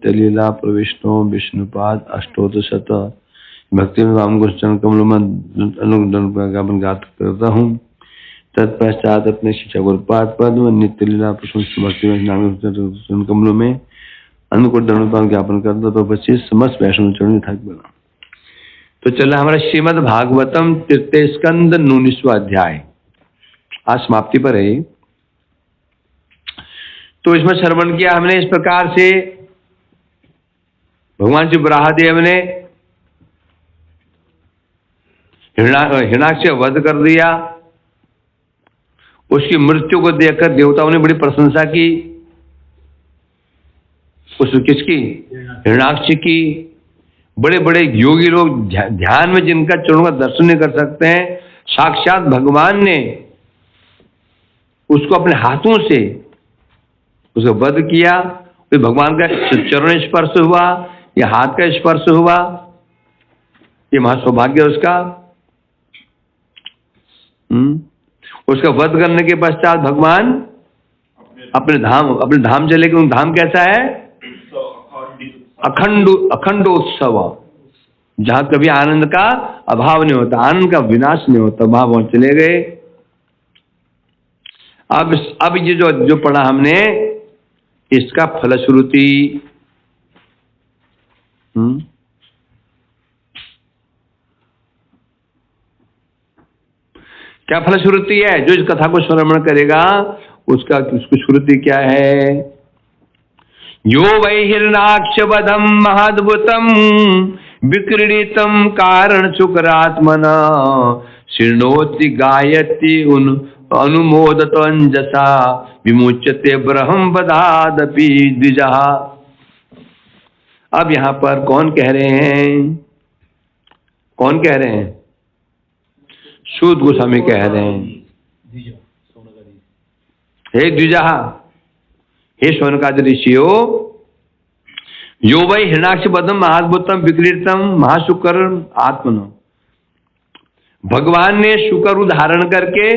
लीला प्रविष्णु विष्णुपाद अष्टोत्तरशत भक्ति रामकृष्ण कमल में अनुज्ञापन गात करता हूँ। तत्पश्चात अपने शिक्षा गुरुपाद पद में नित्य लीला प्रशंसा भक्ति रामकृष्ण कमलों में अनुकूल धर्मपाल ज्ञापन करता तो बच्चे समस्त वैष्णव चरण थक बना। तो चला हमारा श्रीमद् भागवतम तृतीय स्कंद 19वां अध्याय आज समाप्ति पर है। तो इसमें श्रवण किया हमने इस प्रकार से भगवान श्री वराहदेव ने हिरण्याक्ष से वध कर दिया। उसकी मृत्यु को देखकर देवताओं ने बड़ी प्रशंसा की। उस किसकी? हिरण्याक्ष की। बड़े बड़े योगी लोग ध्यान में जिनका चरणों का दर्शन नहीं कर सकते हैं, साक्षात भगवान ने उसको अपने हाथों से उसका वध किया। फिर भगवान का चरण स्पर्श हुआ या हाथ का स्पर्श हुआ, ये महासौभाग्य उसका। उसका वध करने के पश्चात भगवान अपने धाम चले गए। धाम कैसा है? अखंडोत्सव, जहां कभी आनंद का अभाव नहीं होता, आनंद का विनाश नहीं होता, वहां वहां चले गए। अब ये जो पढ़ा हमने इसका फलश्रुति, क्या फलश्रुति है? जो इस कथा को श्रवण करेगा उसकी श्रुति क्या है? यो वै हिरण्याक्ष वधम महद्भुतम विक्रीडितम कारण शुक्रात्मना शृणोति गायति अनुमोदत अंजसा विमुच्यते ब्रह्म वधादपि द्विजा। अब यहां पर कौन कह रहे हैं? कौन कह रहे हैं? सूत गोस्वामी कह रहे हैं, हे द्विजा, हे शौनकादि ऋषियो, यो वै हिरण्याक्ष वधम महाद्भुतम विक्रीडितम महाशुकर आत्मनो। भगवान ने शुकर धारण करके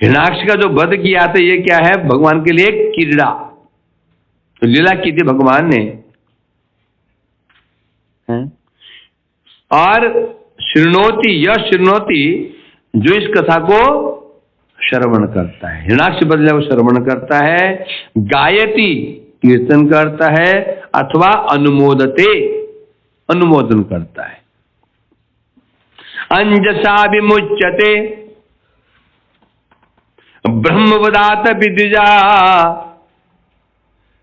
हिरण्याक्ष का जो वध किया था, ये क्या है? भगवान के लिए क्रीड़ा, तो लीला की थी भगवान ने। और शृणोति, यह शृणोति जो इस कथा को श्रवण करता है, हिरण्याक्ष बदले को श्रवण करता है, गायति कीर्तन करता है, अथवा अनुमोदते अनुमोदन करता है, अंजसा विमुच्यते ब्रह्मवदात विद्विजा,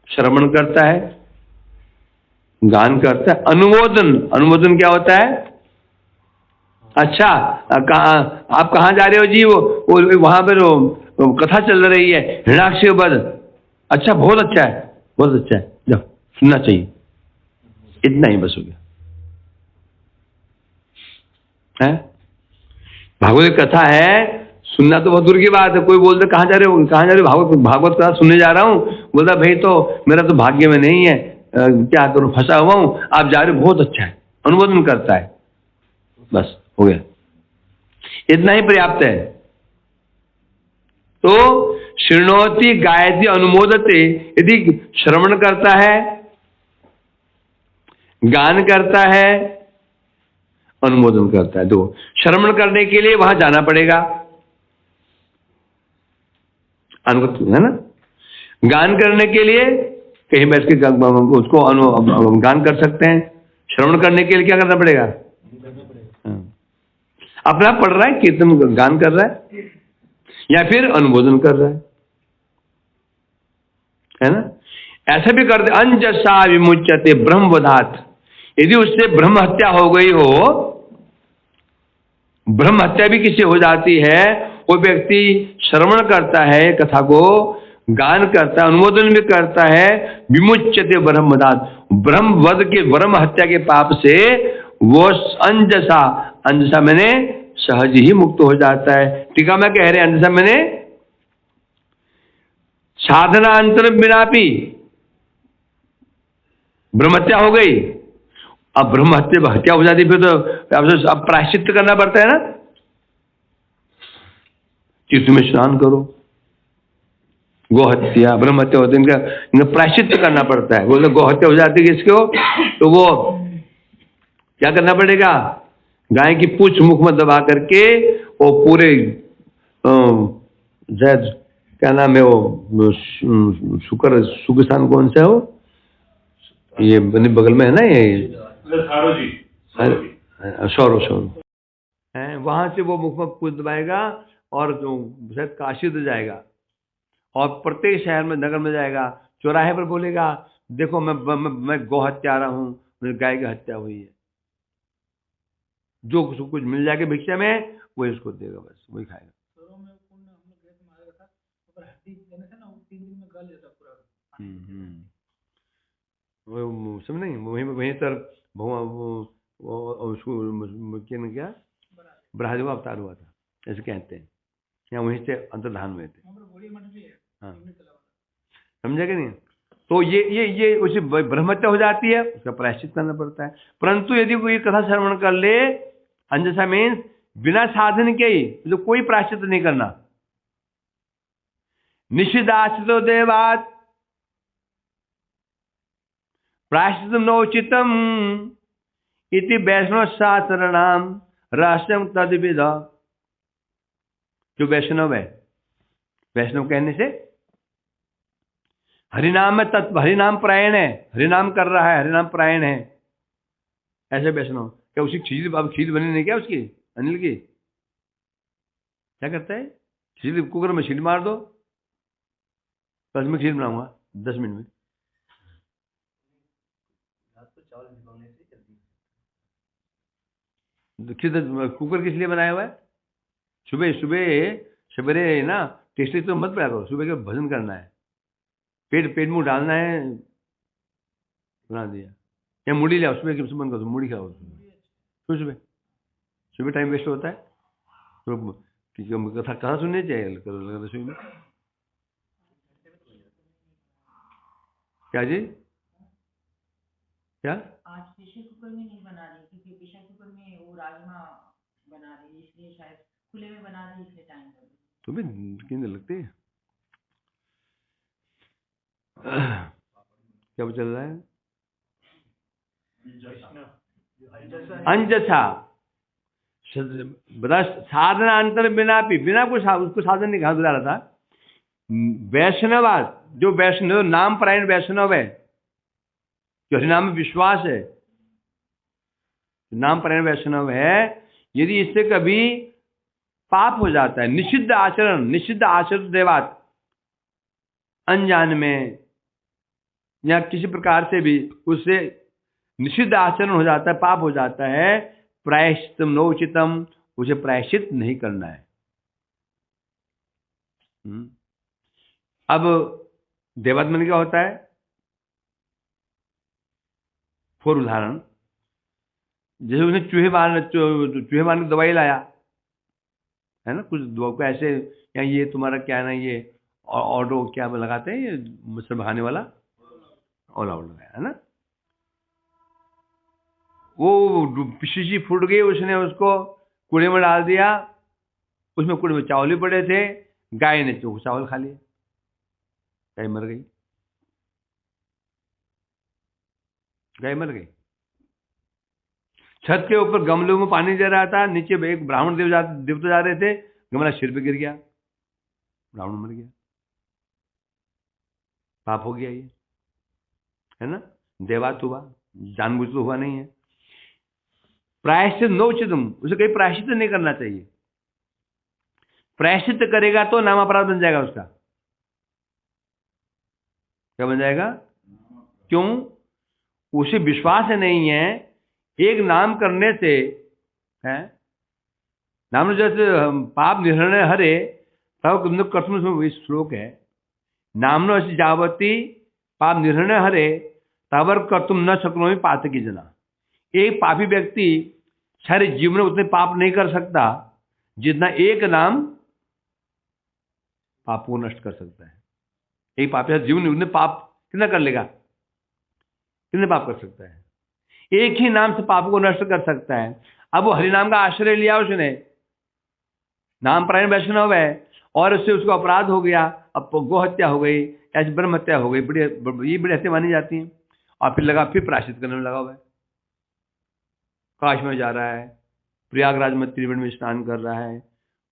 श्रवण करता है, गान करता है। अनुमोदन क्या होता है? अच्छा, आप कहाँ जा रहे हो जी? वो वहां पर कथा चल रही है, हिरण्याक्ष वध। अच्छा, बहुत अच्छा है, बहुत अच्छा है, जाओ सुनना चाहिए। इतना ही बस हो गया है। भागवत कथा है, सुनना तो बहुत दूर की बात है। कोई बोलते कहाँ जा रहे हो? कहाँ जा रहे हो? भागवत कथा सुनने जा रहा हूँ। बोलता भाई तो मेरा तो भाग्य में नहीं है, क्या करूं, फंसा हुआ हूं। आप जा रहे हो, बहुत अच्छा है, अनुमोदन करता है, बस हो गया, इतना ही पर्याप्त है। तो शृणोति गायति अनुमोदते, यदि श्रवण करता है, गान करता है, अनुमोदन करता है। तो श्रवण करने के लिए वहां जाना पड़ेगा, है ना। गान करने के लिए कहीं बैठ के उसको गान कर सकते हैं। श्रवण करने के लिए क्या करना पड़ेगा? अपना पढ़ रहा है, कीर्तन गान कर रहा है, या फिर अनुमोदन कर रहा है ना। ऐसा भी करते। अंजसा विमुच्यते ब्रह्मवधात्, यदि उससे ब्रह्म हत्या हो गई हो, ब्रह्म हत्या भी किसी हो जाती है, वो व्यक्ति श्रवण करता है, कथा को गान करता है, अनुमोदन भी करता है, विमुच्यते ब्रह्मवधात्, ब्रह्मवध के ब्रह्म हत्या के पाप से वो अंजसा मैंने सहज ही मुक्त हो जाता है। टीका में कह रहे हैं, अंजसा मैंने साधना अंतर बिनापि, ब्रह्महत्या हो गई। अब ब्रह्महत्या हो जाती फिर तो अब प्रायश्चित करना पड़ता है ना। तीर्थ में स्नान करो, गोहत्या ब्रह्म हत्या होते, इनका प्रायश्चित करना पड़ता है। बोलते गोहत्या हो जाती है किसको, तो वो क्या करना पड़ेगा, गाय की पूंछ मुख में दबा करके वो पूरे जैद क्या नाम है वो शुक्र स्थान कौन सा है वो, ये बगल में है ना, ये सौरव है, वहां से वो मुख में पूंछ दबाएगा और जो शायद काशी तो जाएगा और प्रत्येक शहर में नगर में जाएगा, चौराहे पर बोलेगा देखो मैं गौ हत्यारा हूं, मेरी गाय की हत्या हुई है। जो कुछ मिल जाएगा भिक्षा में वो इसको देगा, बस वही खाएगा। वो सब नहीं, वहीं तर क्या ब्रह्मदेव अवतार हुआ था ऐसे कहते हैं, या वहीं से अंतर्धान हुए थे। हाँ, समझे कि नहीं। तो ये उसी ब्रह्मत्या हो जाती है, उसका प्रायश्चित करना पड़ता है। परंतु यदि कोई कथा श्रवण कर ले अंजसा मीन्स बिना साधन के ही, तो कोई प्रायश्चित नहीं करना। निषिदाश्रितो देवात् प्रायश्चितम नोचितम इति वैष्णव शास्त्रणाम रहस्यम तद्विद। जो वैष्णव है, वैष्णव कहने से हरिनाम में तत्व, हरिनाम प्रायण है, हरिनाम कर रहा है, हरिनाम प्रायण है, ऐसे वैष्णव। क्या उसी खीर, अब खीर बनी नहीं क्या उसकी, अनिल की, क्या करता है, खीर कुकर में सीटी मार दो, बस मैं खीर बनाऊंगा 10 मिनट में। खीर कुकर किस लिए बनाया हुआ है, सुबह सुबह सवेरे ना टेस्टी तो मत बनाया करो, सुबह का भजन करना है, पेट मुंह डालना है, बना दिया। या मुड़ी लिया उसमें बंद कर दो, मुड़ी खाओ सुबह सुबह, टाइम वेस्ट होता है। तो कथा सुननी चाहिए, करो रसोई में। क्या जी, क्या आज प्रेशर कुकर में नहीं बना रही, क्योंकि प्रेशर कुकर में वो राजमा बना रही, इसलिए शायद खुले में बना रही, इसलिए टाइम लग रहा। तुम्हें कितने लगती है, क्या चल रहा है, अंजसा बता, साधना अंतर बिना भी, बिना कुछ उसको साधन नहीं, कहा बुला रहा था। वैष्णवाद, जो वैष्णव नाम परायण वैष्णव है, जो हरिनाम में विश्वास है, नाम परायण वैष्णव है, यदि इससे कभी पाप हो जाता है, निषिद्ध आचरण देवात, अनजान में या किसी प्रकार से भी उससे निषिद्ध आचरण हो जाता है, पाप हो जाता है, प्रायश्चितम नोचितम, उसे प्रायश्चित नहीं करना है। अब देवात मन क्या होता है, फॉर उदाहरण, जैसे उसने चूहे मारने की दवाई लाया है ना, कुछ दवा को ऐसे, या ये तुम्हारा क्या है ना, ये ऑडो क्या लगाते हैं, ये मच्छर भगाने वाला ऑल आउट लगाया है ना, वो शीशी फूट गई, उसने उसको कूड़े में डाल दिया, उसमें कूड़े में चावल भी पड़े थे, गाय ने चावल खा लिया, गाय मर गई, गाय मर गई। छत के ऊपर गमलों में पानी दे रहा था, नीचे एक ब्राह्मण देवता जा रहे थे, गमला सिर पे गिर गया, ब्राह्मण मर गया, पाप हो गया ये, है ना, देवात हुआ, जानबूझ तो हुआ नहीं है। प्रायश्चित नोचितम, उसे कहीं प्रायश्चित नहीं करना चाहिए, प्रायश्चित करेगा तो नाम अपराध बन जाएगा उसका, क्या बन जाएगा, क्यों, उसे विश्वास नहीं है, एक नाम करने से है, नाम जैसे पाप निर्णय हरे तब कर्तुम, इस श्लोक है, नामनो जावती पाप निर्णय हरे तवर कर्तुम न शक्नोमि पातकी जना। एक पापी व्यक्ति सारे जीवन में उतने पाप नहीं कर सकता जितना एक नाम पाप को नष्ट कर सकता है। एक पापी जीवन में उतने पाप कितना कर लेगा, कितने पाप कर सकता है, एक ही नाम से पाप को नष्ट कर सकता है। अब वो हरिनाम का आश्रय लिया उसने, नाम परायण वैष्णव है, और उससे उसको अपराध हो गया, अब गौ हत्या हो गई, ऐसी ब्रह्म हत्या हो गई, ये बड़ी हत्या मानी जाती है। और फिर प्रायश्चित करने में लगा हुआ है, काश में जा रहा है, प्रयागराज में त्रिवेणी में स्नान कर रहा है,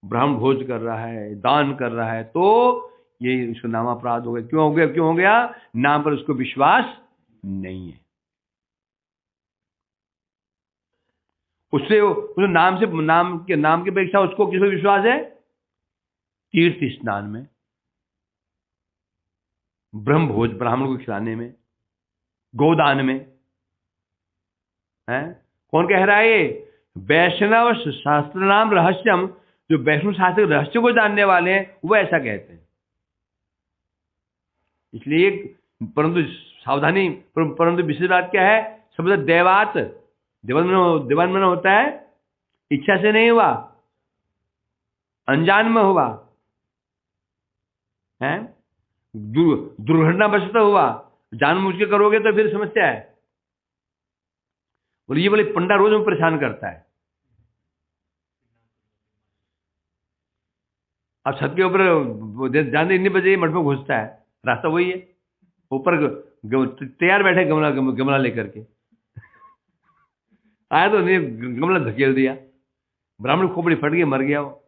ब्राह्मण भोज कर रहा है, दान कर रहा है, तो ये उसका नाम अपराध हो गया। क्यों हो गया? नाम पर उसको विश्वास नहीं है। उससे नाम की अपेक्षा उसको किस पर विश्वास है? तीर्थ स्नान में, ब्रह्म भोज ब्राह्मण को खिलाने में, गोदान में। है कौन कह रहा है ये? वैष्णव शास्त्र नाम रहस्यम, जो वैष्णव शास्त्र रहस्य को जानने वाले हैं वो ऐसा कहते हैं। इसलिए परंतु सावधानी, परंतु विशेष बात क्या है? शब्द देवात, देवान में होता है इच्छा से नहीं हुआ, अनजान में हुआ है, दुर्घटनावश हुआ। जानबूझ के करोगे तो फिर समस्या है। और ये बोले पंडा रोज में परेशान करता है। अब छत के ऊपर जाने इतने बजे मठ में घुसता है, रास्ता वही है, ऊपर तैयार बैठे गमला लेकर के आया तो नहीं, गमला धकेल दिया, ब्राह्मण खोपड़ी फट गई, मर गया वो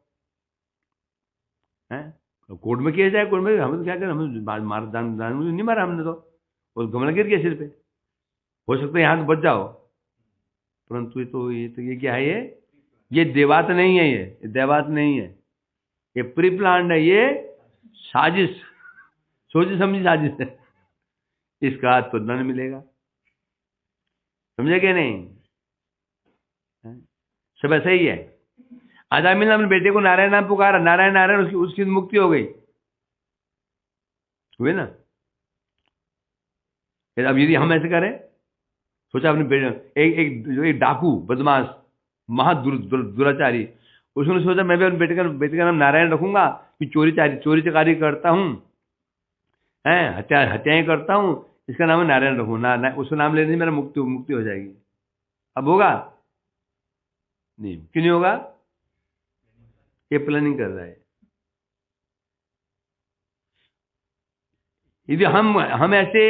है। कोर्ट में किया जाए, कोर्ट में हमें तो क्या करें, हमें मार दान नहीं मारा हमने, तो वो गमला गिर गया सिर पे। हो सकता है यहाँ तो बच जाओ, परंतु ये क्या है? ये देवात नहीं है, ये देवात नहीं है, ये प्री प्लान्ड है, ये साजिश, सोची समझी साजिश है। इसका तो दंड मिलेगा, समझे क्या? नहीं, सब ऐसा ही है। आजामिल ने अपने बेटे को नारायण नाम पुकारा, नारायण नारायण, उसकी मुक्ति हो गई, हुए ना। अब यदि हम ऐसे करें, सोचा अपने बेटे, एक डाकू बदमाश दुराचारी, उसने सोचा मैं भी अपने बेटे का नाम नारायण रखूंगा, कि चोरी चकारी करता हूँ, हत्याएं करता हूँ, इसका नाम है नारायण रखूंगा, उसका नाम लेने से मेरा मुक्ति हो जाएगी। अब होगा नहीं? क्यों नहीं होगा? ये प्लानिंग कर रहा है। यदि हम ऐसे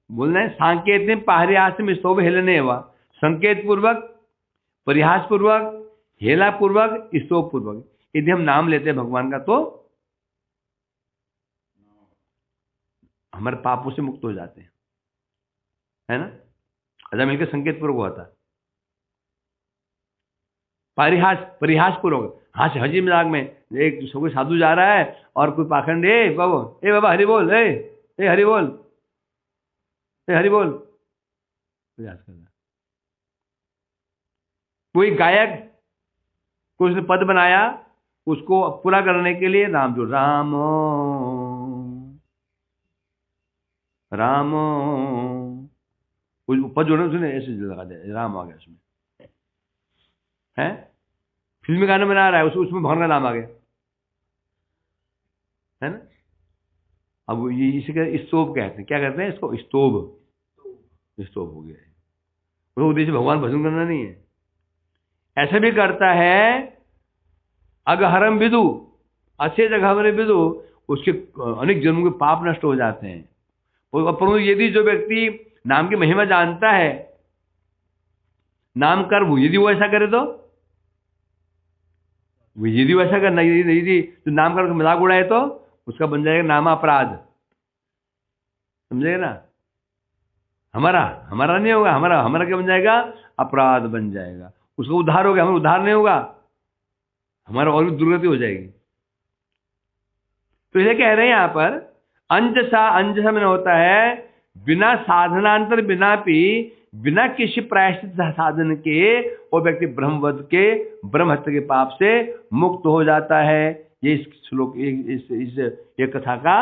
बोलना है, सांकेत ने पारिहास में स्तोभ हेलने हुआ, संकेत पूर्वक, परिहास पूर्वक, हेला पूर्वक, स्तोभ पूर्वक यदि हम नाम लेते हैं भगवान का, तो हमारे पापों से मुक्त हो जाते हैं, है ना। अच्छा, मिलकर संकेत पूर्वक हुआ था, परिहास पूर्वक, हंसी मजाक में। एक कोई साधु जा रहा है और कोई पाखंड, ए बाबा हरि बोल, ए हरि बोल, हरि बोल, प्रयास कर रहा। कोई गायक को उसने पद बनाया, उसको पूरा करने के लिए नाम जो राम राम, पद जोड़ने उसने ऐसे लगा दिया, राम आ गया उसमें, है। फिल्मी गाना बना रहा है, उसमें भगवान का नाम आ गया, है ना। अब ये इसे स्तोभ कहते हैं। क्या कहते हैं इसको? स्तोभ हो गया है। वो उद्देश्य भगवान भजन करना नहीं है। ऐसा भी करता है, अगहरम विदु, अच्छे जगह विदु, उसके अनेक जन्मों के पाप नष्ट हो जाते हैं। परंतु यदि जो व्यक्ति नाम की महिमा जानता है, नाम कर, यदि वो ऐसा करे, तो यदि वो ऐसा करना, यदि तो नाम कर मजाक उड़ाए, तो उसका बन जाएगा नाम अपराध, समझेगा ना। हमारा नहीं होगा, हमारा क्या बन जाएगा? अपराध बन जाएगा। उसका उद्धार हो गया, हमारा उद्धार नहीं होगा, हमारा और भी दुर्गति हो जाएगी। तो ये कह रहे हैं यहाँ पर, अंजसा में होता है बिना साधनांतर, बिना किसी प्रायश्चित साधन के वो व्यक्ति ब्रह्म हत्या के पाप से मुक्त हो जाता है। ये इस श्लोक, इस कथा का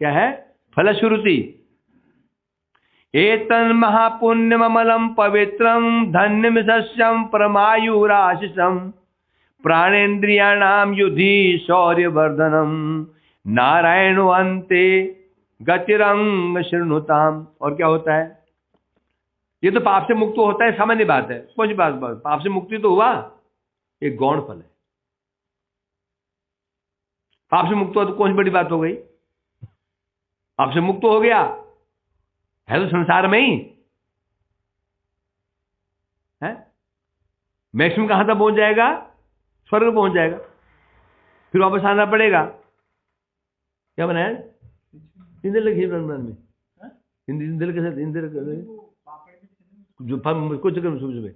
क्या है? फलश्रुति। एतन् महापुण्यमलम पवित्रम धन्यम सस्यम परमायुराशिषम प्राणेन्द्रियाणाम युधि शौर्यवर्धनम नारायणो अन्ते गतिरंग शृणुताम। और क्या होता है? ये तो पाप से मुक्त होता है, सामान्य बात है, कुछ बात पाप से मुक्ति तो हुआ, एक गौण फल है। पाप से मुक्त हुआ तो कौन सी बड़ी बात हो गई? पाप से मुक्त हो गया है तो संसार में ही है। मैक्सिमम कहां तक पहुंच जाएगा? स्वर्ग पहुंच जाएगा, फिर वापस आना पड़ेगा। क्या बनाया इंद्र लगे ब्रह्मांड में? इंद्र के साथ इंद्र जो कुछ सुबह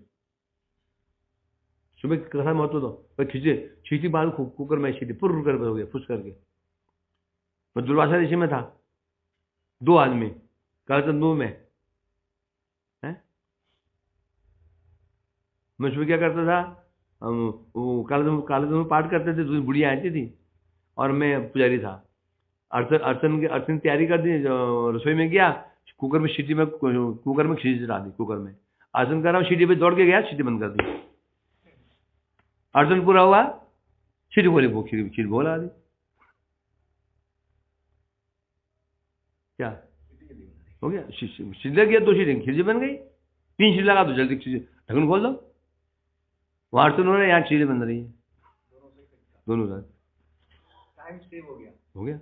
सुबह कथा महत्व दो भाई, खींचे चीटी मारू कुकर में, चीटी पुर कर हो गया फुस करके। मैं दुर्वासा ऋषि में था, 2 आदमी कालचंदू में है। मैं सुबह क्या करता था, वो कालचंदू पाठ करते थे, 2 बुढ़िया आती थी और मैं पुजारी था। अर्चन तैयारी कर दी, रसोई में गया, कुकर में सीटी में खींच डाल दी। कुकर में अर्चन कर रहा हूँ, सीटी पे दौड़ के गया, सीटी बंद कर दी। अर्चन पूरा हुआ, सीटी बोली वो खीर बोला दी। क्या हो गया? सीधे गया 2 सीटी खीर बन गई। 3 सीटी लगा तो जल्दी ढक्कन खोल दो। वहां अर्चन हो रहा है, यहाँ चीजें बन रही है, दोनों साथ टाइम सेव हो गया।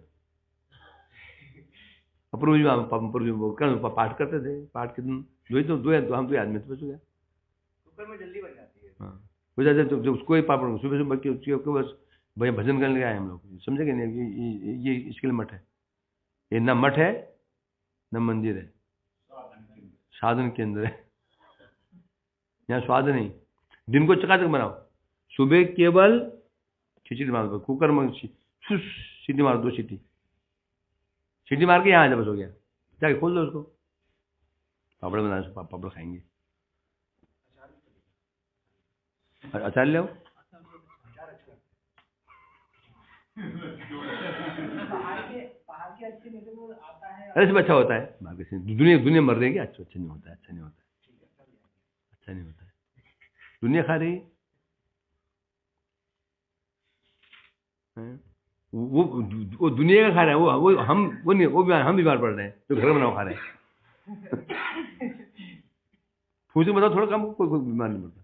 पाठ करते थे, पाठ के दिन दो हम 2 आदमी थे, बच गया। कुकर में जल्दी बन जाती है। हाँ हो जाते तो उसको ही पापड़ सुबह सुबह बस भैया भजन करने आए हम लोग, समझे कि नहीं? ये इसके लिए मठ है, ये ना मठ है न मंदिर है, साधन केंद्र है। यहाँ स्वाद नहीं, दिन को चकाचक बनाओ। सुबह केवल खिचड़ी मार दो, कुकर में सीटी मार 2 सीटी मार के यहाँ आ जा, बस हो गया। जाके खोल दो उसको, पापड़ बना, पापड़ खाएंगे। अचार ले आओ। अरे सब अच्छा होता है, दुनिया मर रही है क्या? अच्छा नहीं होता है, अच्छा नहीं होता है। दुनिया खा रही है, वो दुनिया का खा रहा है, वो हम बीमार पड़ रहे हैं जो घर बनाओ खा रहे हैं। फूस में बताओ थोड़ा कम, कोई बीमार नहीं पड़ता।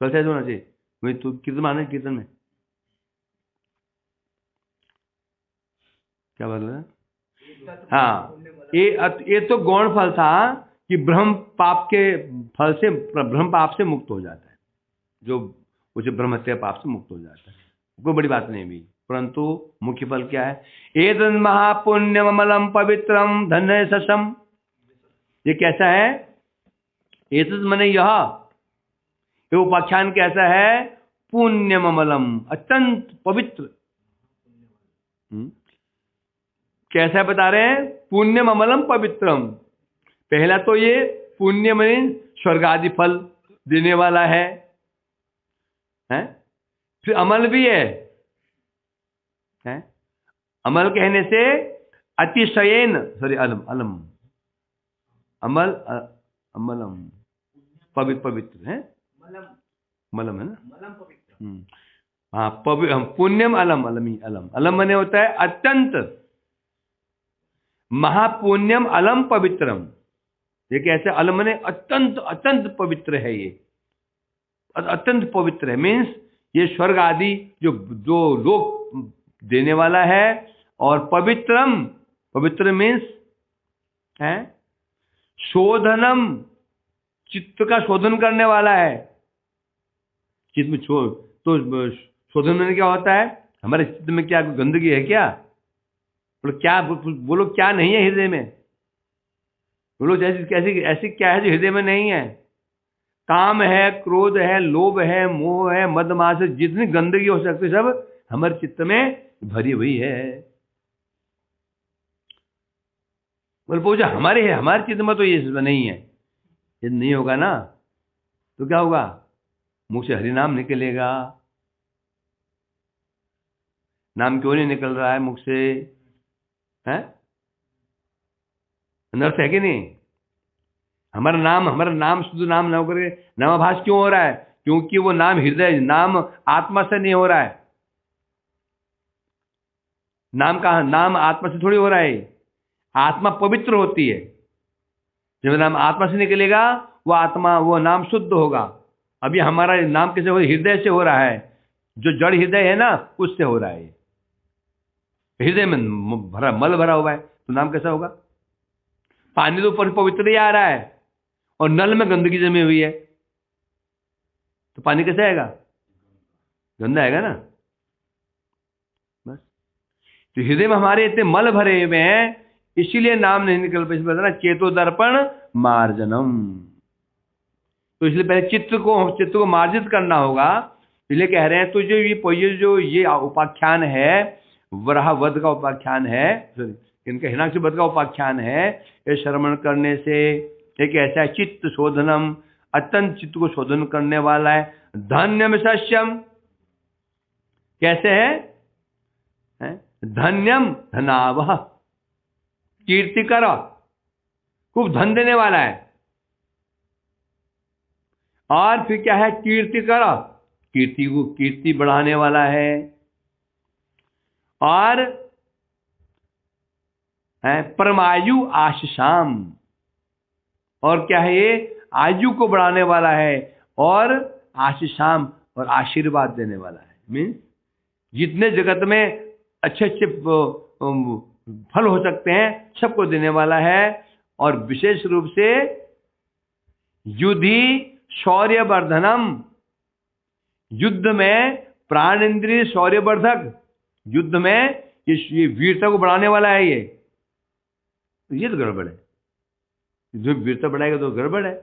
कल से होना चाहिए। वही तो कीर्तन आना है, कीर्तन में क्या बोल रहे हैं? हाँ, ये तो गौण फल था कि ब्रह्म पाप से मुक्त हो जाता है, जो उसे ब्रह्म हत्या पाप से मुक्त हो जाता है, कोई बड़ी बात नहीं भी। परंतु मुख्य फल क्या है? एतद् महापुण्यमलम पवित्रम धन्य सशम। ये कैसा है? एतद् मने यह, ये उपाख्यान कैसा है? पुण्यमलम, अत्यंत पवित्र। कैसा बता रहे हैं? पुण्यम अमलम पवित्रम। पहला तो ये पुण्य में स्वर्ग आदि फल देने वाला है? फिर अमल भी है? अमल कहने से अतिशयन, सॉरी अलम अमल अमलम पवित्र है, मलम है ना, मलम पवित्र। हाँ पुण्यम अलम, अलम मने होता है अत्यंत। महापुण्यम अलम पवित्रम, ये कैसे? अलम मने अत्यंत पवित्र है, ये अत्यंत पवित्र है। मीन्स ये स्वर्ग आदि जो लोक देने वाला है। और पवित्र मीन्स है शोधनम, चित्त का शोधन करने वाला है। चित्त में तो शोधन में क्या होता है? हमारे चित्त में क्या गंदगी है क्या? बोलो क्या नहीं है हृदय में? बोलो ऐसी क्या है जो हृदय में नहीं है? काम है, क्रोध है, लोभ है, मोह है, मदमास है, जितनी गंदगी हो सकती है सब हमारे चित्त में भरी हुई है। बोले पूछा हमारे चित्त में तो ये नहीं है। ये नहीं होगा ना तो क्या होगा? मुंह से हरि नाम निकलेगा। नाम क्यों नहीं निकल रहा है मुख से? है अनर्थ है कि नहीं? हमारा नाम शुद्ध नाम न होकर नामाभास क्यों हो रहा है? क्योंकि वो नाम हृदय, नाम आत्मा से नहीं हो रहा है। नाम आत्मा से थोड़ी हो रहा है। आत्मा पवित्र होती है। जब नाम आत्मा से निकलेगा वो नाम शुद्ध होगा। अभी हमारा नाम कैसे हो? हृदय से हो रहा है। जो जड़ हृदय है ना, उससे हो रहा है। हृदय में भरा मल भरा हुआ है तो नाम कैसा होगा? पानी तो ऊपर पवित्र ही आ रहा है और नल में गंदगी जमी हुई है तो पानी कैसे आएगा? गंदा आएगा ना। बस तो हृदय में हमारे इतने मल भरे हुए हैं इसीलिए नाम नहीं निकल पाए। बताना चेतो दर्पण मार्जनम। तो इसलिए पहले चित्त को मार्जित करना होगा। इसलिए कह रहे हैं तो जो ये उपाख्यान है वराह वध का उपाख्यान है, इनका हिरण्याक्ष वध का उपाख्यान है। ये श्रवण करने से एक ऐसा है चित्त शोधनम, अत्यंत चित्त को शोधन करने वाला है। धन्यम सस्यम, कैसे है? धन्यम धनावह, कीर्तिकर, खूब धन देने वाला है। और फिर क्या है? कीर्तिकर, कीर्ति बढ़ाने वाला है। और परमायु आशीषाम, और क्या है? ये आयु को बढ़ाने वाला है और आशीषाम, और आशीर्वाद देने वाला है। मीन्स जितने जगत में अच्छे अच्छे फल हो सकते हैं सबको देने वाला है। और विशेष रूप से युद्धि शौर्यवर्धनम, युद्ध में प्राण इंद्रिय शौर्यवर्धक, युद्ध में ये वीरता को बढ़ाने वाला है। ये तो गड़बड़ है। जो वीरता बढ़ाएगा तो गड़बड़ है।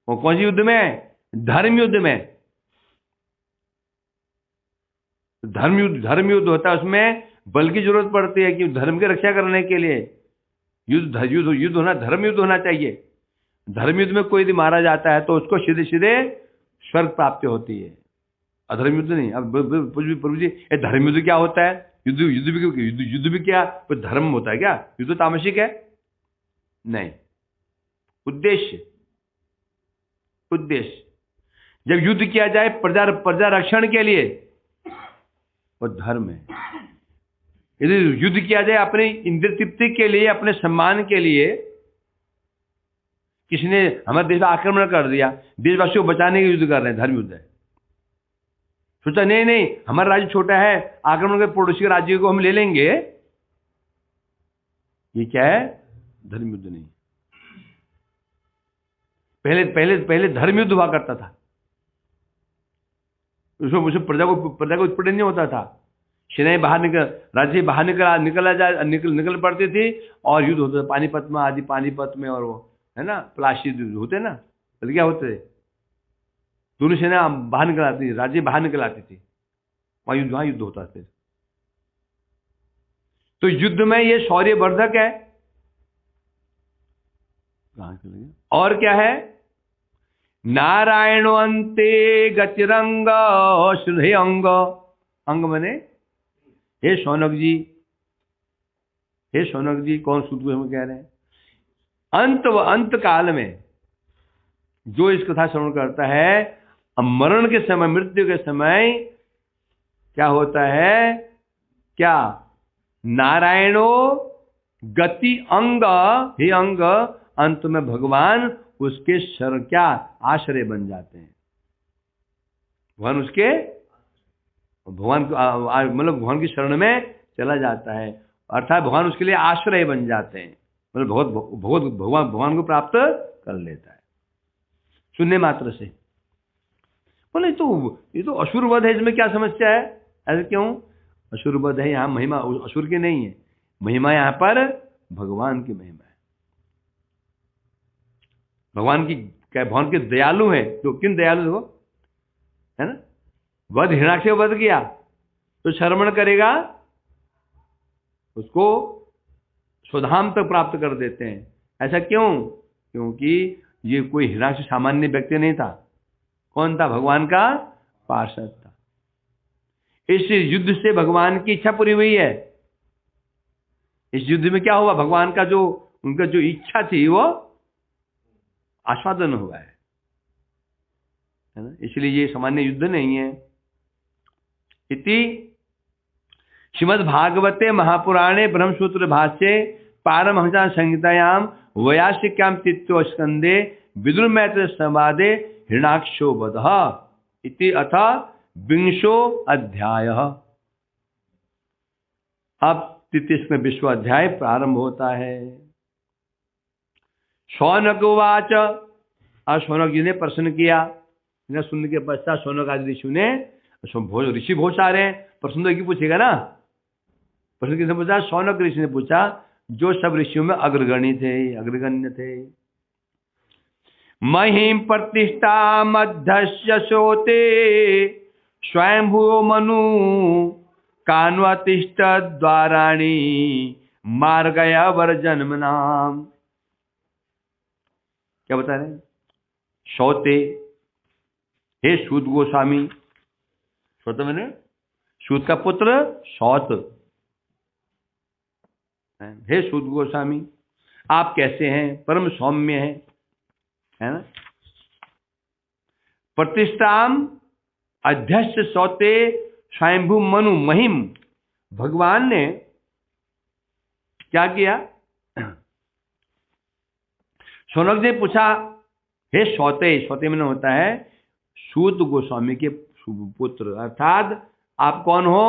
और कौन सी युद्ध में? धर्म युद्ध में। धर्म युद्ध होता है, उसमें बल की जरूरत पड़ती है कि धर्म की रक्षा करने के लिए युद्ध होना, धर्म युद्ध होना चाहिए। धर्म युद्ध में कोई यदि मारा जाता है तो उसको सीधे सीधे स्वर्ग प्राप्ति होती है, अधर्म युद्ध नहीं। अब प्रभु जी ये धर्म युद्ध क्या होता है? युद्ध भी क्या कोई धर्म होता है क्या? युद्ध तामसिक है? नहीं। उद्देश्य जब युद्ध किया जाए प्रजा रक्षण के लिए वो धर्म है। यदि युद्ध किया जाए अपनी इंद्रिय तृप्ति के लिए, अपने सम्मान के लिए, किसी ने हमारे देश में आक्रमण कर दिया, देशवासियों को बचाने के युद्ध कर रहे हैं, धर्म युद्ध है। सोचा नहीं हमारा राज्य छोटा है, आक्रमण कर पड़ोसी राज्य को हम ले लेंगे, ये क्या है? धर्म युद्ध नहीं। पहले धर्म युद्ध हुआ करता था, उसमें प्रजा को उत्पीड़न नहीं होता था। सेनाएं बाहर राज्य बाहर निकल पड़ती थी और युद्ध होता था। पानीपत में और वो है ना प्लासी होते ना, तो क्या होते थे? दोनों सेना बाहर निकल आती थी, राज्य बाहर निकल आती थी, वहां युद्ध होता था। तो युद्ध में ये शौर्यवर्धक है। और क्या है? नारायणो अंते गतिरंग श्रुधे अंग मने हे शौनक जी, कौन सूत्र को हम कह रहे हैं? अंत काल में जो इस कथा श्रवण करता है, मरण के समय, मृत्यु के समय क्या होता है? क्या? नारायणो गति अंग, हे अंग, अंत में भगवान उसके शरण क्या आश्रय बन जाते हैं। भगवान की शरण में चला जाता है, अर्थात भगवान उसके लिए आश्रय बन जाते हैं। मतलब भगवान को प्राप्त कर लेता है सुनने मात्र से। बोले तो ये तो असुर वध है, इसमें क्या समस्या है? ऐसे क्यों? असुर वध है, यहाँ महिमा असुर की नहीं है, महिमा यहाँ पर भगवान की महिमा है। भगवान के दयालु है। तो किन दयालु हो, है ना? वध हिरण्याक्ष वध किया तो श्रवण करेगा, उसको स्वधाम तक प्राप्त कर देते हैं। ऐसा क्यों? क्योंकि ये कोई हिरण्याक्ष सामान्य व्यक्ति नहीं था। कौन था? भगवान का पार्षद था। इस युद्ध से भगवान की इच्छा पूरी हुई है। इस युद्ध में क्या हुआ? भगवान का उनका जो इच्छा थी वो आस्वादन हुआ है ना? इसलिए ये सामान्य युद्ध नहीं है। इति श्रीमद्भागवते महापुराणे ब्रह्मसूत्र भाष्ये पारमहंस संहितायां वैयासिक्यां तृतीय स्कंदे विदुर मैत्र संवादे हिरण्याक्षो वधः इति अथ 20 अध्यायः। अब 33वें विश्व अध्याय प्रारंभ होता है। शौनक उवाच, आज शौनक जी ने प्रश्न किया। सुनने के पश्चात शौनक आदि ऋषि ने, ऋषि बहुत सारे हैं, प्रश्न तो एक ही पूछेगा ना। प्रश्न किसने पूछा? शौनक ऋषि ने पूछा, जो सब ऋषियों में अग्रगण्य थे। महिम प्रतिष्ठा मध्यस्य सोते स्वयंभू मनु कान्वतिष्ठ द्वाराणी मार्गया वर जन्म नाम। क्या बता रहे हैं? सौते, हे सूत गोस्वामी, सौत मैंने सूत का पुत्र सौत, हे सूत गोस्वामी आप कैसे हैं? परम सौम्य है ना। प्रतिष्ठाम अध्यक्ष सौते स्वयंभू मनु महिम। भगवान ने क्या किया? शौनक ने पूछा, हे सौते, सौते में होता है सूत गोस्वामी के पुत्र, अर्थात आप कौन हो?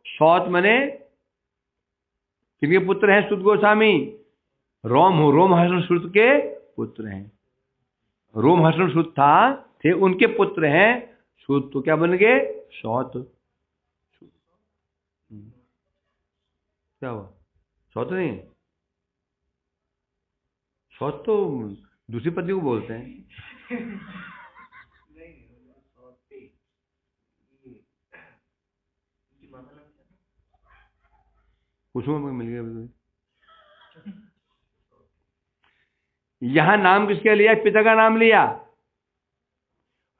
सौत मने किनके पुत्र हैं? सूत गोस्वामी। रोमहर्षण सूत के पुत्र हैं। रोमहर्षण सूत थे, उनके पुत्र हैं सूत, तो क्या बन गए? सौत। क्या हुआ? सौत नहीं, सौत तो दूसरी पत्नी को बोलते हैं। पूछो, मिल गया। यहां नाम किसके लिया? पिता का नाम लिया।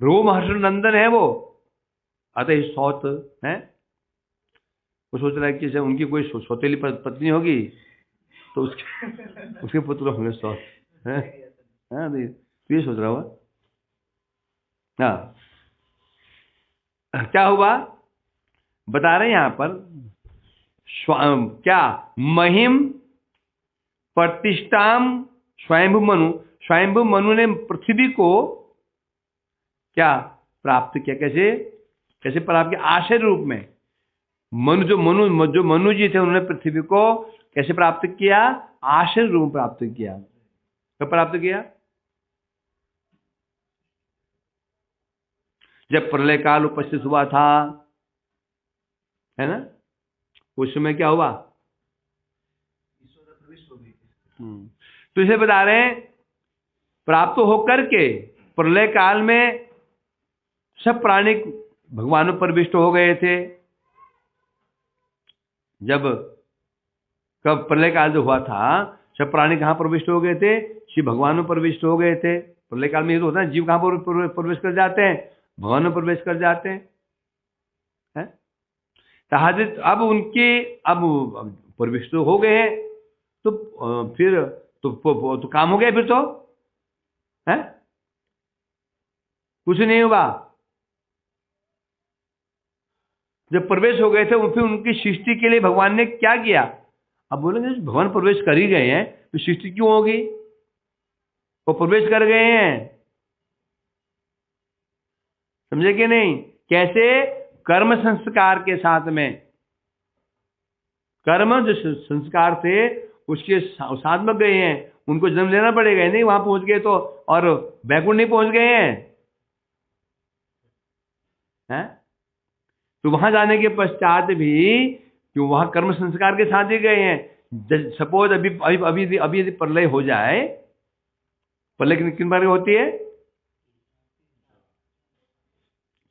रोमहर्षण नंदन है वो, अतः सौत है। वो सोच रहा है कि उनकी कोई सौतेली पत्नी होगी तो उसके पुत्र होंगे सौत है। तो ये सोच रहा हुआ। हाँ, क्या हुआ बता रहे हैं यहां पर। क्या? महिम प्रतिष्ठाम स्वयंभू मनु। स्वयंभू मनु ने पृथ्वी को क्या प्राप्त किया? कैसे प्राप्त किया? आश्चर्य रूप में। जो मनु जी थे, उन्होंने पृथ्वी को कैसे प्राप्त किया? आश्चर्य रूप प्राप्त किया। कब प्राप्त किया? जब प्रलय काल उपस्थित हुआ था, है ना। उस समय क्या हुआ? तो इसे बता रहे हैं, प्राप्त होकर के प्रलय काल में सब प्राणी भगवान में प्रविष्ट हो गए थे। कब प्रलय काल जो हुआ था, सब प्राणी कहां प्रविष्ट हो गए थे? शिव भगवान में प्रविष्ट हो गए थे। प्रलय काल में ये तो होता है, जीव कहां पर प्रवेश कर जाते हैं? भगवान में प्रवेश कर जाते हैं। अब उनके प्रविष्ट हो गए हैं, तो फिर तो काम हो गया। फिर तो है कुछ नहीं हुआ। जब प्रवेश हो गए थे, फिर उनकी सृष्टि के लिए भगवान ने क्या किया? अब बोलेंगे भगवान प्रवेश कर ही गए हैं तो सृष्टि क्यों होगी? वो प्रवेश कर गए हैं, समझे कि नहीं? कैसे? कर्म संस्कार के साथ में। कर्म जो संस्कार थे उसके साथ में गए हैं, उनको जन्म लेना पड़ेगा। नहीं वहां पहुंच गए तो, और बैकुंठ नहीं पहुंच गए हैं, तो वहां जाने के पश्चात भी क्यों वहां कर्म संस्कार के साथ ही गए हैं। सपोज अभी यदि प्रलय हो जाए, प्रलय किन प्रकार की होती है?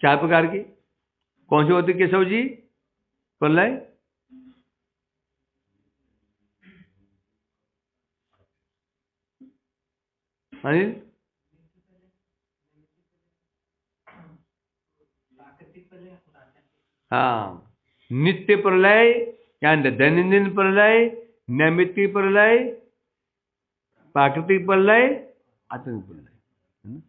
4 प्रकार की। कौन सी होती है केशव जी प्रलय? अनिल? हाँ, नित्य प्रलय या दैनंदिन प्रलय, नैमित्तिक प्रलय, प्राकृतिक प्रलय, आत्मिक प्रलय।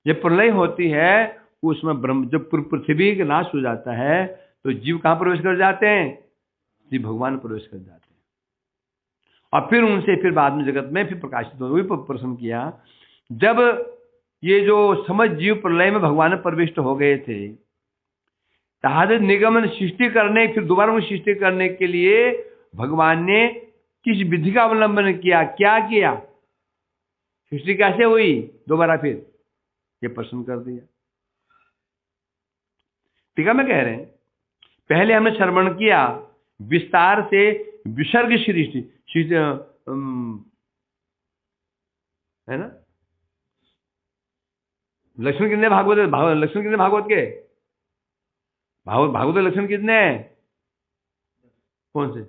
जब प्रलय होती है उसमें जब पृथ्वी का नाश हो जाता है तो जीव कहां प्रवेश कर जाते हैं? जीव भगवान प्रवेश कर जाते हैं। और फिर उनसे फिर बाद में जगत में फिर प्रकाशित हो। वही प्रश्न किया, जब ये जो समझ जीव प्रलय में भगवान में प्रविष्ट हो गए थे, निगमन सृष्टि करने, फिर दोबारा उन्हें सृष्टि करने के लिए भगवान ने किस विधि का अवलंबन किया, क्या किया, सृष्टि कैसे हुई, दोबारा फिर ये प्रश्न कर दिया। टीका में कह रहे हैं पहले हमने श्रवण किया विस्तार से विसर्ग सृष्टि है ना, लक्षण कितने भागवत, लक्षण कितने भागवत के, भागवत लक्षण कितने हैं, कौन से,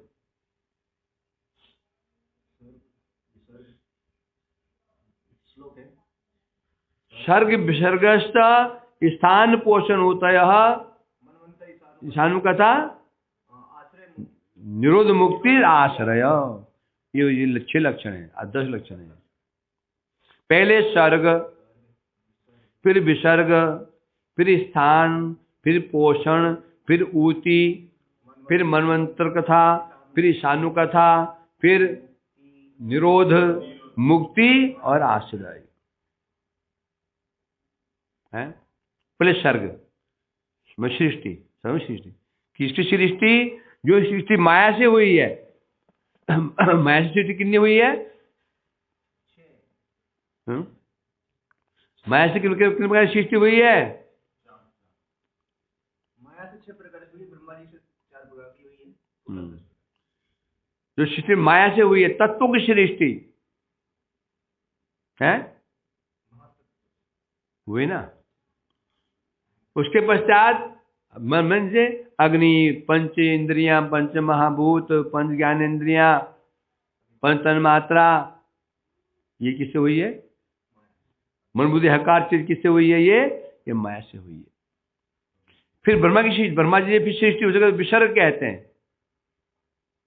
सर्ग विसर्गस्त स्थान पोषण होता है ईशानु कथा निरोध मुक्ति आश्रय, ये 6 लक्षण है, 10 लक्षण है। पहले सर्ग, फिर विसर्ग, फिर स्थान, फिर पोषण, फिर ऊति, फिर मनवंतर कथा, फिर ईशानु कथा, फिर निरोध मुक्ति और आश्रय है। पहले सर्ग सृष्टि, सृष्टि किसकी सृष्टि, जो सृष्टि माया से हुई है। माया से सृष्टि कितनी हुई है, माया से कितने प्रकार की सृष्टि हुई है, माया से 6 प्रकार की हुई, ब्रह्मा जी से 4 प्रकार की हुई है। जो सृष्टि माया से हुई है, तत्वों की सृष्टि है हुई ना। उसके पश्चात मन से अग्नि, पंच इंद्रियां, पंच महाभूत, पंच ज्ञानेन्द्रियां, पंच तन्मात्रा, ये किससे हुई है, मन बुद्धि अहंकार चीज किससे हुई है, ये माया से हुई है। फिर ब्रह्मा की सृष्टि, ब्रह्मा जी की सृष्टि उसे विसर्ग कहते हैं।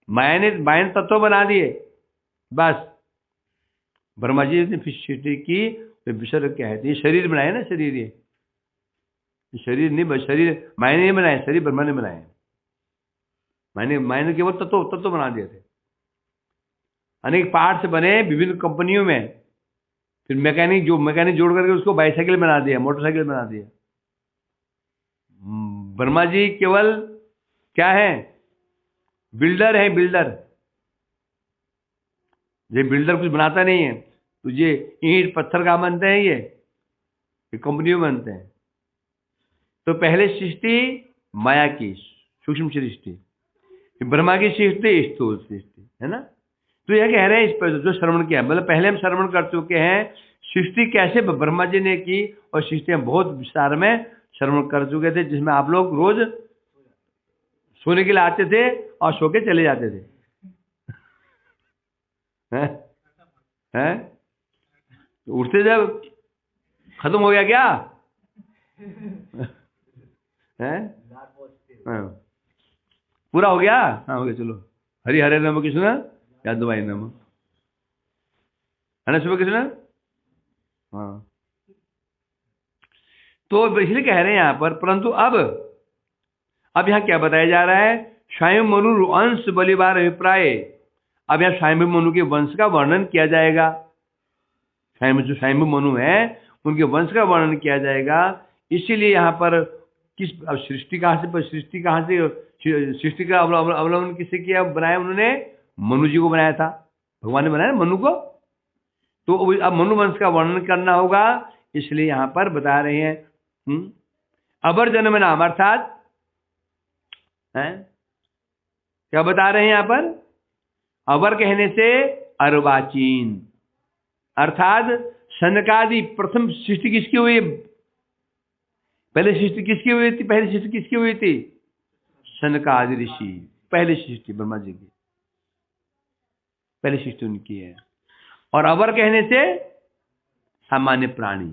माया ने तत्व बना दिए, बस ब्रह्मा जी ने फिर सृष्टि की, तो विसर्ग कहते हैं। शरीर बनाए ना, शरीर, ये शरीर नहीं, शरीर माया ने बनाए, शरीर ब्रह्मा ने बनाए। माया ने केवल तत्व बना दिए थे। अनेक पार्ट से बने विभिन्न कंपनियों में, फिर मैकेनिक जोड़ करके उसको बाइसाइकिल बना दिया, मोटरसाइकिल बना दिया। ब्रह्मा जी केवल क्या है, बिल्डर है, बिल्डर। ये बिल्डर कुछ बनाता नहीं है, तो ये ईंट पत्थर का बनते हैं, ये कंपनियों में बनते हैं। तो पहले सृष्टि माया की सूक्ष्म सृष्टि, ब्रह्मा की सृष्टि स्थूल सृष्टि, है ना। तो यह कह रहे हैं इस पर जो श्रवण किया, मतलब पहले हम श्रवण कर चुके हैं सृष्टि कैसे ब्रह्मा जी ने की, और सृष्टि हम बहुत विस्तार में श्रवण कर चुके थे, जिसमें आप लोग रोज सोने के लिए आते थे और सो के चले जाते थे। हैं? उठते जब खत्म हो गया क्या? हैं? पूरा हो गया? हाँ हो गया, चलो। हरि हरे नमः कृष्ण यादवाई नमः, है ना, सुबह कृष्ण। हाँ, तो इसलिए कह रहे हैं यहाँ पर, परंतु अब यहाँ क्या बताया जा रहा है, स्वयं मनु अंश बलिवार अभिप्राय। अब यहाँ स्वयं मनु के वंश का वर्णन किया जाएगा। जो स्वयं मनु है उनके वंश का वर्णन किया जाएगा। इसीलिए यहाँ पर अब सृष्टि का अवलंबन किससे किया, बनाया उन्होंने, मनु जी को बनाया था, भगवान ने बनाया मनु को। तो अब मनु वंश का वर्णन करना होगा, इसलिए यहाँ पर बता रहे हैं अबर जन्म नाम, अर्थात क्या बता रहे हैं यहाँ पर, अबर कहने से अर्वाचीन, अर्थात सनकादि प्रथम सृष्टि किसकी हुई है, पहले सृष्टि किसकी हुई थी, पहली सृष्टि किसकी हुई थी, सनकादि ऋषि, पहली सृष्टि ब्रह्मा जी की, पहली सृष्टि उनकी है। और अवर कहने से सामान्य प्राणी,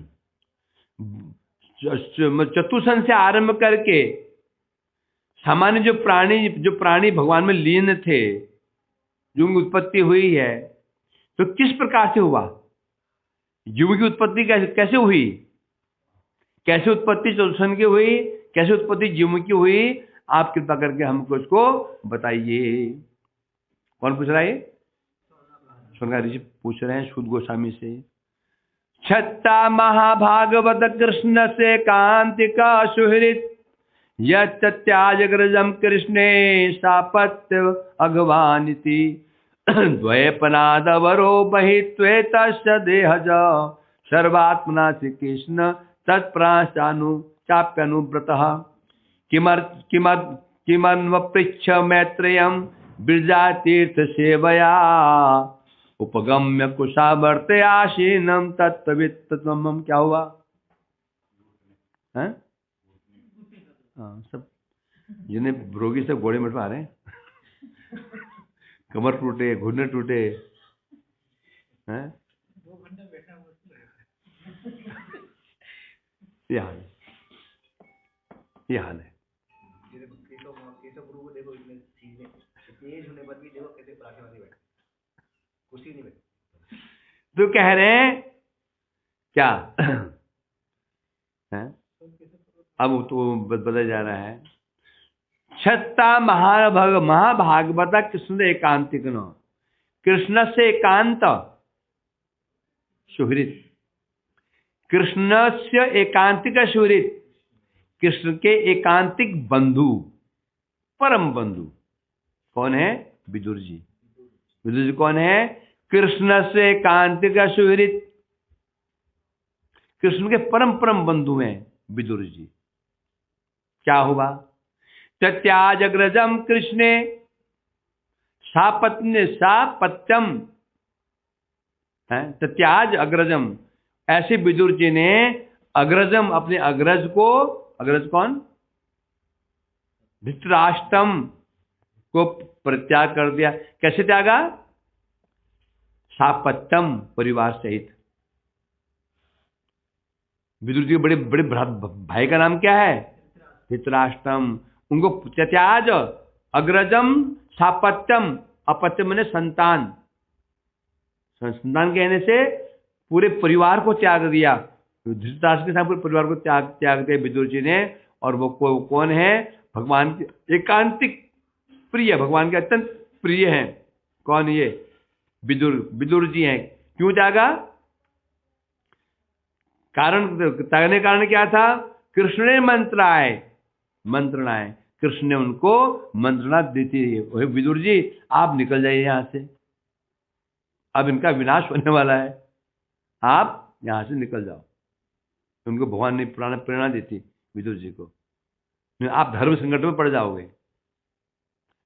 चतुसन से आरंभ करके सामान्य जो प्राणी भगवान में लीन थे, जो उनकी उत्पत्ति हुई है, तो किस प्रकार से हुआ, जीव की उत्पत्ति कैसे हुई, कैसे उत्पत्ति चतुसन की हुई, कैसे उत्पत्ति जीव की हुई, आप कृपा करके हमको इसको बताइए। कौन पूछ रहा है? स्वर्गा ऋषि पूछ रहे हैं शुद्ध गोस्वामी से। छत्ता महाभागवत कृष्ण से कांति का सुहृत यत्याजग्रजम कृष्णे सापत्य अगवानिति द्वैपनादवरो बहित्वेतस्य देहज सर्वात्मना श्री कृष्ण तत्प्राशानु चाप्यनुव्रतः किमन्वपृच्छ मैत्रेयं बिरजातीर्थ सेवया उपगम्य कुशावर्तयासीनम तत्त्ववित्तमम। क्या हुआ? हैं? हाँ, सब जिन्हें रोगी से घोड़े मटवा रहे हैं, कमर टूटे, घुटने टूटे हैं, 2 घंटे बैठना मुश्किल है। ये हाल है, ये हाल है। केशव गुरु को देखो, इतने सीधे तेज होने पर भी देखो कैसे पराठे बैठे, कुर्सी नहीं बैठे। तो कह रहे हैं क्या है? अब तो बताया जा रहा है, छत्ता महाभागवत कृष्ण एकांतिक न, कृष्ण से एकांत सुहृत, कृष्ण से एकांतिक सुहृत, कृष्ण के एकांतिक बंधु, परम बंधु कौन है? विदुर जी। विदुर जी कौन है? कृष्ण से एकांतिक सुहृत, कृष्ण के परम परम बंधु हैं विदुर जी। क्या हुआ? त्याज अग्रजम कृष्णे सापत्यम है, त्याज अग्रजम, ऐसे विदुर जी ने अग्रजम, अपने अग्रज को, अग्रज कौन? धृतराष्ट्रम को परित्याग कर दिया। कैसे त्यागा? सापत्यम, परिवार सहित। विदुर जी के बड़े बड़े भाई का नाम क्या है? धृतराष्ट्रम। उनको त्याज अग्रजम सापत्यम, अपत्यम मैंने संतान, संतान कहने से पूरे परिवार को त्याग दिया। धृतराष्ट्र के साथ पूरे परिवार को त्याग दिया विदुर जी ने। और वो कौन है? भगवान के एकांतिक प्रिय, भगवान के अत्यंत प्रिय हैं। कौन? ये विदुर जी हैं। क्यों त्यागा? त्यागने कारण क्या था? कृष्ण ने मंत्रणाएं, कृष्ण ने उनको मंत्रणा देती है, विदुर जी आप निकल जाइए यहां से, अब इनका विनाश होने वाला है, आप यहां से निकल जाओ। उनको भगवान ने प्रेरणा दी थी विदुर जी को, आप धर्म संकट में पड़ जाओगे,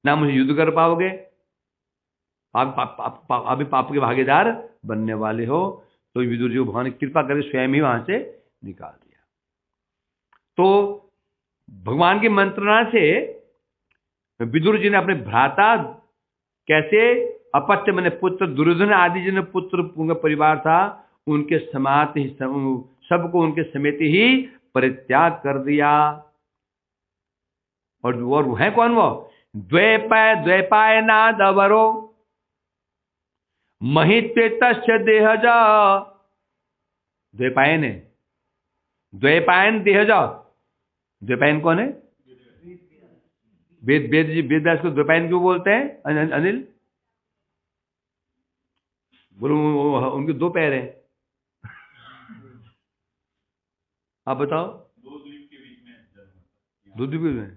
ना मुझे युद्ध कर पाओगे, आप अभी पाप के भागीदार बनने वाले हो। तो विदुर जी को भगवान ने कृपा करके स्वयं ही वहां से निकाल दिया। तो भगवान की मंत्रणा से विदुर जी ने अपने भ्राता, कैसे? अपत्य मैंने पुत्र, दुर्योधन आदि जिन्हें पुत्र उनका परिवार था, उनके समेत ही सबको उनके समेत ही परित्याग कर दिया। और वो है कौन? वो द्वैपायनादवरो महित्वेतस्य देहज। द्वैपायन है, द्वैपायन देहज। द्वैपायन कौन है? वेद व्यास को द्वैपायन क्यों बोलते हैं? अनिल बोलो, उनके 2 पैर हैं। आप बताओ। 2 द्वीप के बीच में, 2 द्वीप में,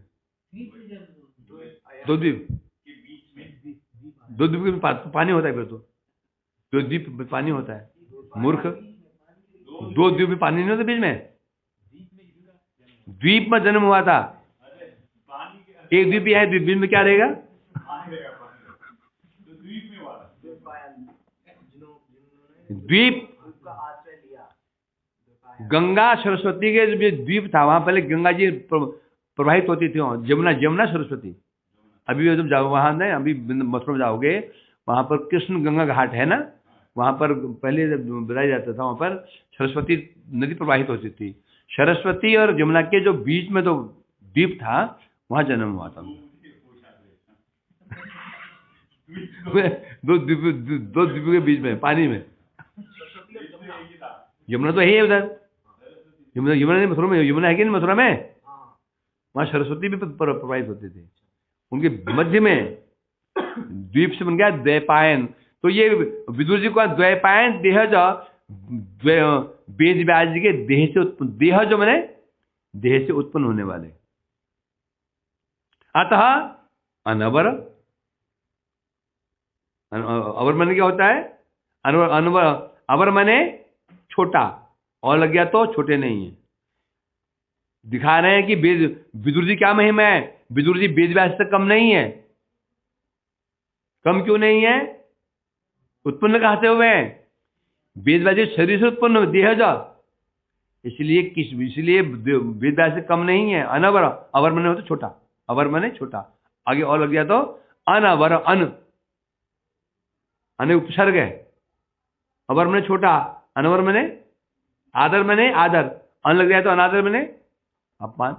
2 द्वीप में पानी होता है। फिर तो 2 द्वीप में पानी होता है, मूर्ख। 2 द्वीप में पानी नहीं होता बीच में। द्वीप में जन्म हुआ था, एक द्वीप है, द्वीप में क्या रहेगा? द्वीप गंगा सरस्वती के जो द्वीप था, वहां पहले गंगा जी प्रवाहित होती थी, जमुना सरस्वती। अभी जब जाओ वहां नहीं, अभी मथुरा में जाओगे, वहां पर कृष्ण गंगा घाट है ना, वहां पर पहले बताया जाता था, वहां पर सरस्वती नदी प्रवाहित होती थी। सरस्वती और जमुना के जो बीच में तो द्वीप था, वहां जन्म हुआ था। 2 द्वीप के बीच में पानी में। यमुना तो है उधर, यमुना नहीं मथुरा में, यमुना है कि नहीं मथुरा में? वहां सरस्वती भी प्रवाहित होती थी। उनके मध्य में द्वीप से बन गया द्वैपायन। तो ये विदुर जी को द्वैपायन देहज, वेद व्यास जी के देह से उत्पन्न, देह जो मैंने देह से उत्पन्न होने वाले, अतः अनवर, अवर माने क्या होता है? अनवर, अवर माने छोटा, और लग गया तो छोटे नहीं है। दिखा रहे हैं कि विदुर जी क्या महिमा है, विदुर जी वेद व्यास से कम नहीं है। कम क्यों नहीं है? उत्पन्न कहां से हुए हैं? वेद व्यास शरीर से उत्पन्न हुए, देहजा, इसलिए वेद व्यास से कम नहीं है। अनवर, अवर माने होता छोटा, अवर माने छोटा, आगे और लग गया तो अनवर, अन उपसर्ग है। अवर माने छोटा, अनवर माने आदर, माने आदर, अन लग गया तो अनादर माने अपमान।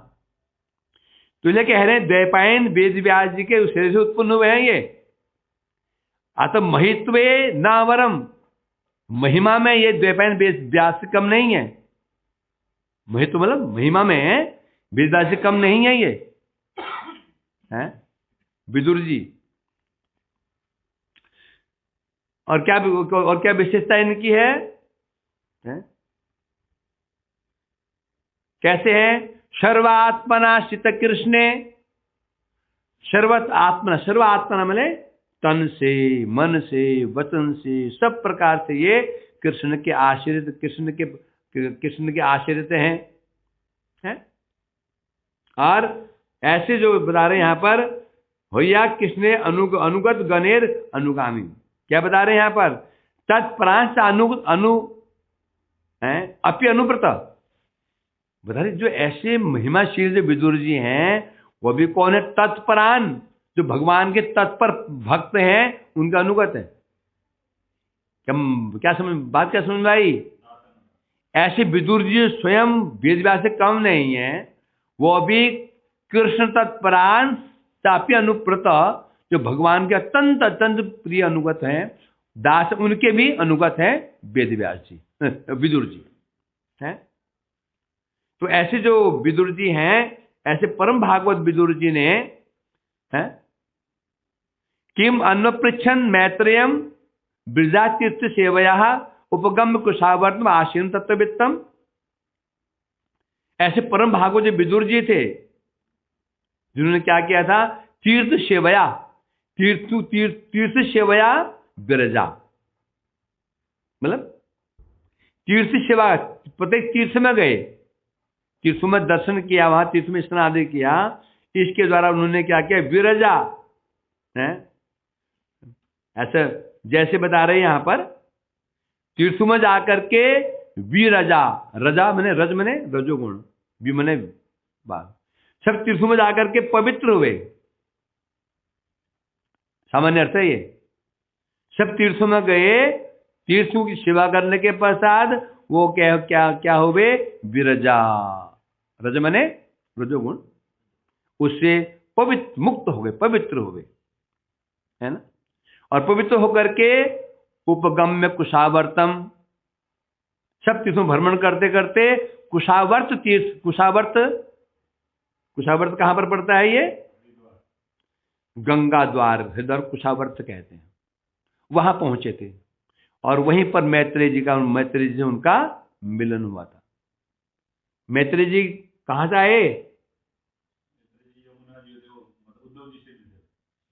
तो ये कह रहे हैं द्वैपायन वेद व्यास जी के शरीर से उत्पन्न हुए हैं ये। अतः महित्वे न अवरम, महिमा में ये द्वैपायन वेद व्यास से कम नहीं है। महित्व मतलब महिमा में वेद व्यास से कम नहीं है ये, है विदुर जी। और क्या विशेषता इनकी है? कैसे है? सर्वात्मना स्थित कृष्णे, सर्वत आत्मना माने तन से, मन से, वचन से, सब प्रकार से ये कृष्ण के आश्रित, कृष्ण के आश्रित हैं। और ऐसे जो बता रहे हैं यहाँ पर, भैया कृष्ण अनुगत गणेर अनुगामी, क्या बता रहे हैं यहाँ पर? तत्प्रांश अपि अनुव्रत, बता रहे जो ऐसे महिमाशील जो विदुर जी हैं, वो भी कौन है? तत्परान, जो भगवान के तत्पर भक्त हैं, उनका अनुगत है। क्या बात क्या समझ में आई? ऐसे विदुर जी स्वयं वेद व्यास से कम नहीं है, वो भी कृष्ण तत्परान तापी अनुव्रत, जो भगवान के अत्यंत अत्यंत प्रिय अनुगत हैं, दास, उनके भी अनुगत हैं वेद व्यास जी, विदुर जी हैं। तो ऐसे जो विदुर जी हैं, ऐसे परम भागवत विदुर जी ने किम अन्वपृच्छन मैत्रेयम ब्रजातीर्थ सेवया उपगम कुशावर्तम आशीन तत्ववित्तम, ऐसे परम भागवत जो विदुर जी थे, जिन्होंने क्या किया था? तीर्थ सेवया, तीर्थ सेवया विरजा, मतलब तीर्थ सेवा, प्रत्येक तीर्थ में गए, तीर्थों में दर्शन किया, वहां तीर्थ में स्नान आदि किया, इसके द्वारा उन्होंने क्या किया? विरजा है। ऐसे जैसे बता रहे हैं यहां पर, तीर्थों में जाकर के विरजा, रजा मने रज मने रजोगुण, वि मने बाल, सब तीर्थों में जाकर के पवित्र हुए। सामान्य अर्थ है ये। सब तीर्थों में गए, तीर्थों की सेवा करने के पश्चात वो क्या हुए? विरजा, रज मने रजोगुण, उससे पवित्र, मुक्त हो गए, पवित्र हो गए, है ना। और पवित्र होकर के उपगम्य कुशावर्तम, सब तीर्थों भ्रमण करते करते कुशावर्त तीर्थ, कुशावर्त कहां पर पड़ता है? ये गंगा द्वार, हृदय कुशावर्त कहते हैं, वहां पहुंचे थे। और वहीं पर मैत्रेय जी से उनका मिलन हुआ था। मैत्रेय जी कहां से आए?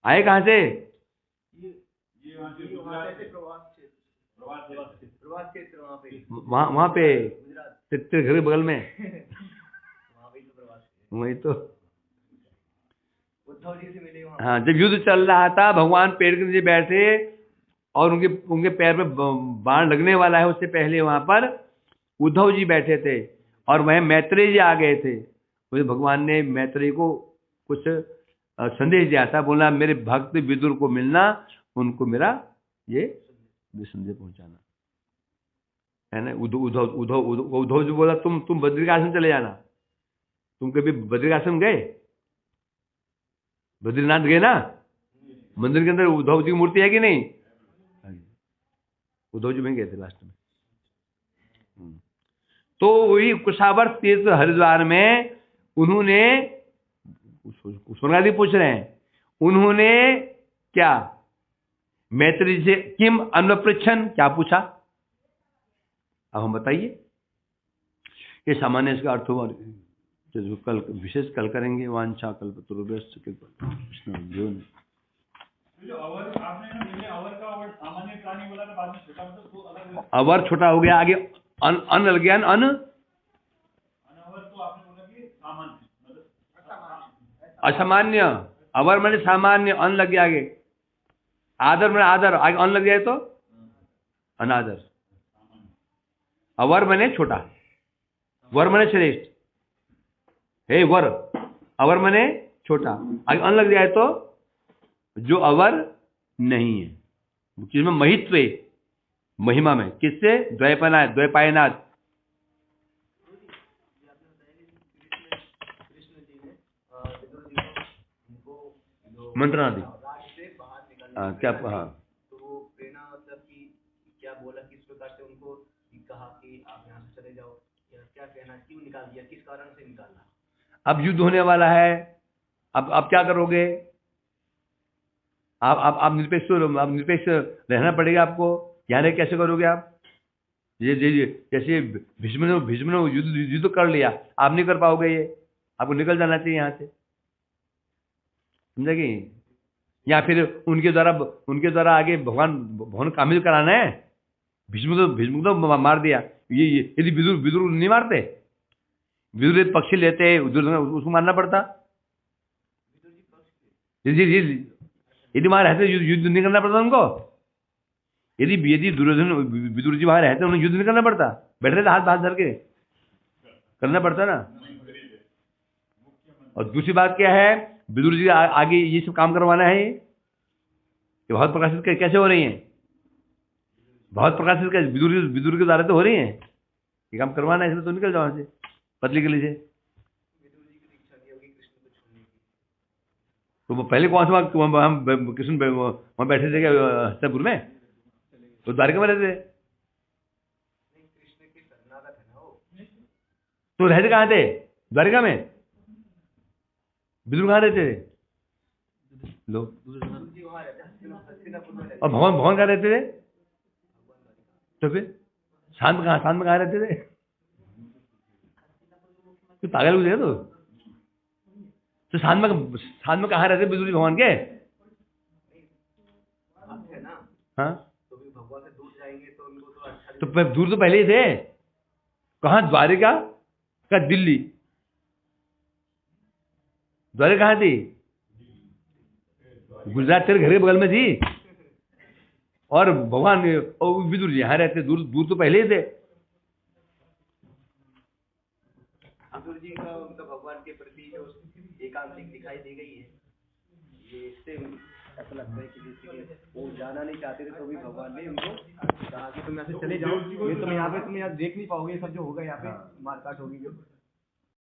आए कहां से? वहां पे तेरे घर के बगल में, वही तो। उद्धव जी से मिले वहां। हाँ, जब युद्ध चल रहा था, भगवान पेड़ के नीचे बैठे और उनके पैर में बाण लगने वाला है, उससे पहले वहां पर उद्धव जी बैठे थे और वह मैत्रेय जी आ गए थे। तो भगवान ने मैत्रेय को कुछ संदेश दिया था, बोला मेरे भक्त विदुर को मिलना, उनको मेरा ये संदेश पहुंचाना, है ना। उद्धव जी बोला तुम बद्रिकाश्रम चले जाना। तुम कभी बद्रिकाश्रम गए? बद्रीनाथ गए ना? मंदिर के अंदर उद्धव जी की मूर्ति है कि नहीं? उद्धव जी में गए थे लास्ट में। तो वही कुशावर्त तीर्थ हरिद्वार में उन्होंने, स्वर्गादि पूछ रहे हैं, उन्होंने क्या मैत्रेय से किम अन्वपृच्छन, क्या पूछा? अब हम बताइए, ये सामान्य इसका अर्थ हुआ तो जो कल विशेष कल करेंगे। वांछा कल्पतरुभ्यश्च कृपा विष्णु। जो अवर आपने ना पहले अवर का और सामान्य प्राणी बोला था, बाद में छोटा मतलब तो अलग अवर छोटा हो गया, आगे अन लग गया। अन अनवर तो आपने बोला कि सामान्य मतलब असामान्य। अवर मैंने सामान्य, अन लग गया आगे। आदर मैंने आदर, आगे अन लग जाए तो अनादर। अवर मैंने छोटा, वर मैंने श्रेष्ठ। हे वर, अवर मैंने छोटा, आगे अन लग जाए तो जो अवर नहीं है। जिसमें महित्व है, महिमा में किससे? द्वैपायनाथ। कृष्ण जी ने विदुर जी को उनको मंत्रनादि राज से बाहर निकालने क्या? हाँ, तो वो प्रेरणा मतलब कि क्या बोला, किस प्रकार से उनको कहा कि आप यहाँ से चले जाओ, या क्या कहना, क्यों निकाल दिया, किस कारण से निकाला? अब युद्ध होने वाला है। अब क्या करोगे? आप निरपेक्ष, आप निरपेक्ष रहना पड़ेगा आपको। यहाँ रह कैसे करोगे आप? ये जैसे भीष्म ने युद्ध कर लिया, आप नहीं कर पाओगे। ये आपको निकल जाना चाहिए यहाँ से, समझे? या फिर उनके द्वारा आगे भगवान कामिल कराना है। भीष्म तो मार दिया। ये यदि विदुर नहीं मारते, विदुर पक्षी लेते, उसको मारना पड़ता। यदि वहां रहते युद्ध नहीं करना पड़ता उनको। यदि दुर्योधन विदुर जी वहां रहते, उन्हें युद्ध नहीं करना पड़ता। बैठ रहे हाथ धर के करना पड़ता ना। और दूसरी बात क्या है, विदुर जी आगे ये सब काम करवाना है। ये बहुत प्रकाशित कैसे हो रही है? बहुत प्रकाशित कैसे विदुर के द्वारा तो हो रही है। ये काम करवाना है, इसमें तो निकल जाओ वहां से पतली गली से। विदुर जी की इच्छा नहीं होगी कृष्ण को छोड़ने की। तो वो पहले कौन सा हम कृष्ण वहां बैठे थे हस्तिनापुर में? तो द्वारिका में रहते थे। नहीं, कृष्ण के शरणागत है ना वो। तो रहते कहाँ थे? द्वारिका में। विदुर कहाँ रहते थे? लोग। विदुर जी वहाँ रहते, हस्तिनापुर में रहते। और भगवान कहाँ रहते थे? तो फिर शांत में कहाँ रहते थे? तो पागल हो गए। तो शांत में कहाँ रहते विदुर जी भगवान के? आप है ना, हाँ, तो भी भगवान से दूर जाएंगे तो उनको तो अच्छा नहीं। तो दूर तो पहले ही थे। कहाँ? द्वारिका का दिल्ली। द्वारिका कहाँ थी? गुजरात तेरे घर के बगल में थी। और भगवान और विदुर जी यहाँ रहते, दूर तो पहले ही थे। विदुर जी का उनका भगवान के प्रति जो एकांतिक दिखाई दे गई है, ये इससे ऐसा लगता है कि जैसे कि वो जाना नहीं चाहते थे, तो भी भगवान ने उनको कहा कि तुम यहाँ से चले जाओ, ये तुम यहाँ देख नहीं पाओगे, सब जो होगा यहाँ पे मारकाट होगी जो।